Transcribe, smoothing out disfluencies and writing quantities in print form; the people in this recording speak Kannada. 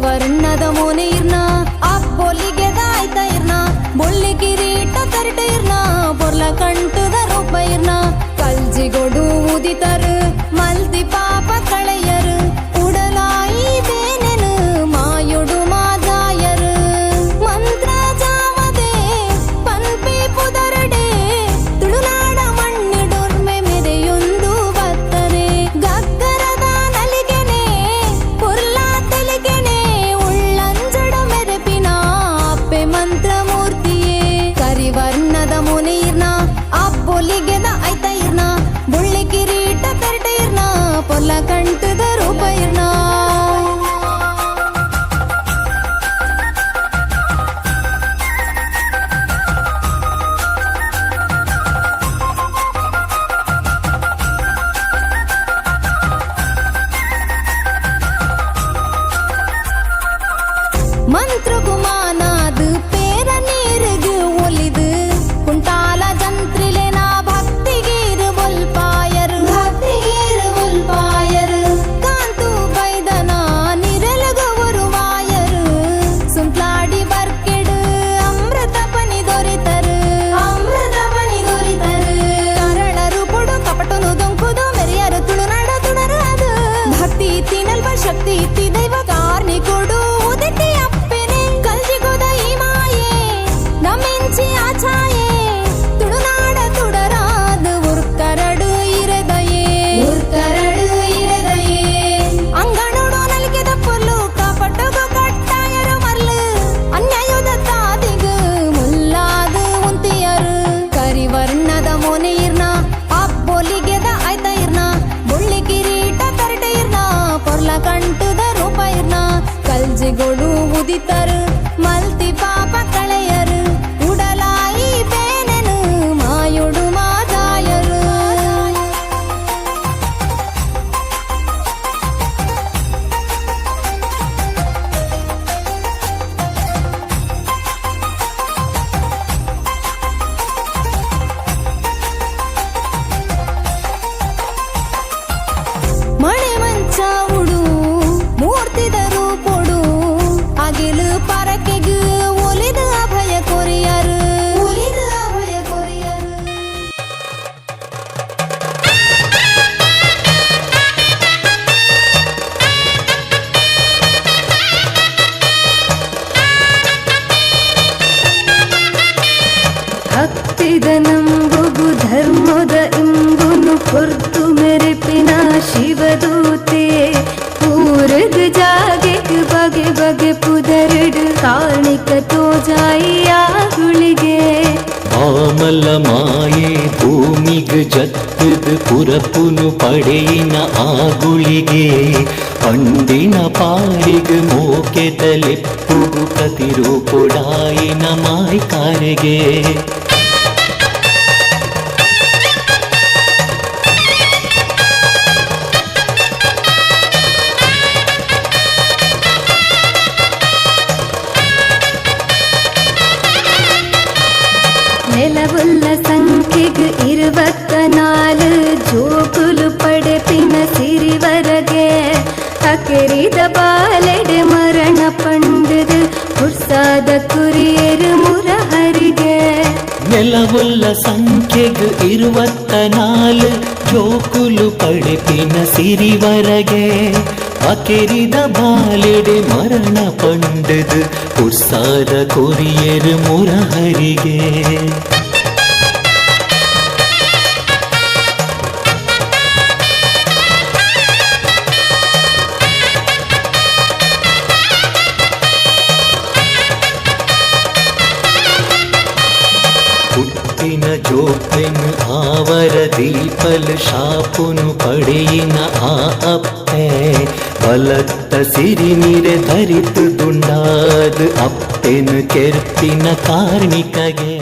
ಕರಿವರ್ಣದ ಮೋನೆ ಇರ್ನ ಅಪ್ಪೊಲಿಗೆ ದಾಯ್ತ ಇರ್ನ ಬೊಳ್ಳಿ ಕಿರೀಟ ತರಟ ಇರ್ನ ಬೊರ್ಲ ಕಂಟುದ ರೂಪ ಇರ್ನ ಕಲ್ಜಿಗೊಡು ಉದಿತರು ಮಲ್ತಿ ಪಾಪ ಕಳೆಯರು ಉಡಲಾಯಿ ಬೇನೆನು ಮಾಯುಡು ಮಾದಾಯರು ಮಂತ್ರ ಜಾವದೆ ಪನ್ಪಿ ಪುದರಡೆ ತುಳುನಾಡ ಮಣ್ಣಿಡುರ್ಮೆ ಮೆದೆಯೊಂದು ಬತ್ತನೆ ಗಗ್ಗರದ ನಲಿಗೆನೆ ಪುರ್ಲ ತೆಲಿಗೆನೆ ಉಳ್ಳಂಜಡ ಮೆರೆಪಿನ ಅಪ್ಪೆ ಮಂತ್ರ ಮೂರ್ತಿಯೇ ಕರಿವರ್ಣದ ಮುನೆ ಇರ್ನ ಅಪ್ಪೊಲಿಗೆದ ಐತ ಇರ್ನ ಬುಳ್ಳಿ ಕಿರೀಟ ಕರಟ ಇರ್ನ ಪೊಲ್ಲ ಕಂಟದ ರೂಪ ಇರ್ನ ಮಂತ್ರಗುಮಾನಾದು ಪೇರ ನೀರುಗು ಒಲಿದು ಕುಂಟಾಲ ಜಂತ್ರಿಲೆನ ಭಕ್ತಿಗೀರು ಬೊಲ್ಪಾಯರು ಕಾಂತು ಬೈದನ ನಿರಲಗವರು ವಾಯರು ಸುಂಟ್ಲಾಡಿ ಬರ್ಕೆಡು ಅಮೃತ ಪನಿ ದೊರಿತರು ಕಾರಣರು ಕೊಡು ಕಪಟನು ದೊಂಕುದು ಮೆರಿಯರು ತುಳುನಾಡ ತುಣರು ಅದು ಭಕ್ತಿ ತಿನಲ್ವ ಶಕ್ತಿ ಇತ್ತಿ ದೈವ ಕಾರ್ನಿ ಕೊಡು ಉದಿತಿ ಅಪ್ಪೆನೆ ಕಲ್ಜಿಗೋದ ಈ ಮಾಯೆ ನಮಿಂಚಿ ಆಚಾಯೆ ತುಳುನಾಡ ತುಡರಾದ ಉರ್ಕರಡು ಇರದಯೇ ಅಂಗಣುಡು ನಲಿಗೆದ ಪುಲ್ಲು ಕಾಪಟ್ಟಗು ಕಟ್ಟಾಯರು ಮರ್ಲು ಅನ್ಯಾಯದ ತಾದಿಗು ಮುಲ್ಲಾದು ಉಂತಿಯರು ಕರಿವರ್ಣದ ಮೋನೆ ಇರ್ನ ಅಪ್ಪೊಲಿಗೆದ ಆಯ್ತ ಇರ್ನ ಬುಳ್ಳಿ ಕಿರೀಟ ಕರಟ ಇರ್ನ ಪೊರ್ಲ ಕಂಟುದ ರೂಪ ಇರ್ನ ಕಲ್ಜಿಗೊಡು ಉದಿತರು ಮಲ್ತಿ ಪಾಪ ಕಳೆಯರು ಉಡಲಾಯಿ ಬೇನೆನು ಮಾಯುಡು ಮಾದಾಯರು ಮಣೆ ಮಂಚ ಉಡು ಮೂರ್ತಿದ ರೂಪೊಡು ಅಗಿಲು ಪರಕೆಗು ಒಲಿದ ಅಭಯ ಕೊರಿಯರು ಹತ್ತಿದ ನಂಬುಗು ಧರ್ಮದ ಇಂಬುನು ಕೊರ್ತು ಮೆರೆಪಿನ ಶಿವದೂತೆ ಪೂರದ ಜಾಗೆಗೆ ಬಗೆ ಬಗೆ ಪುದರಡು ಕಾಣಿಕ ತೋಜಾಯಿಯ ಗುಳಿಗೆ ಆಮಲ ಮಾಯೆ ಭೂಮಿಗ್ ಜತ್ತದ ಪುರಪುನು ಪಡೆಯಿನ ಆಗುಳಿಗೆ ಪಂಡಿನ ಪಾರಿಗ್ ಮೋಕೆದಲೆಪ್ಪುಗು ಪ್ರತಿರೂಪುಡಾಯಿನ ಮಾಯ್ಕಾರೆಗೆ ನೆಲವುಲ್ಲ ಸಂಖ್ಯೆಗೆ 24 ಜೋಕುಲು ಪಡೆಪಿನ ಸಿರಿವರಗೆ ಅಕೆರಿದ ಬಾಲೆಡೆ ಮರಣ ಪಂಡದು ಹುರ್ಸಾದ ಕುರಿಯರು ಮುರಹರಿಗೆ ನೆಲವುಲ್ಲ ಸಂಖ್ಯೆಗ್ 24 ಜೋಕುಲು ಪಡೆಪಿನ ಸಿರಿವರಗೆ ಅಕೆರಿದ ಬಾಲೆಡೆ ಮರಣ ಪಂಡದು ಉತ್ಸಾದ ಕೊರಿಯರು ಮುರಹರಿಗೆ ಹುಟ್ಟಿನ ಜೋಪೆನು ಆವರ ದೀಪಲ್ ಶಾಪುನು ಪಡೆಯಿನ ಆ ಅಪ್ಪೆ ಬಲತ್ತ ಸಿರಿನಿರೆ ಧರಿತು ದುಂಡಾದ ಅಪ್ಪೆನು ಕೆರ್ಪಿನ ಕಾರ್ಣಿಕಗೆ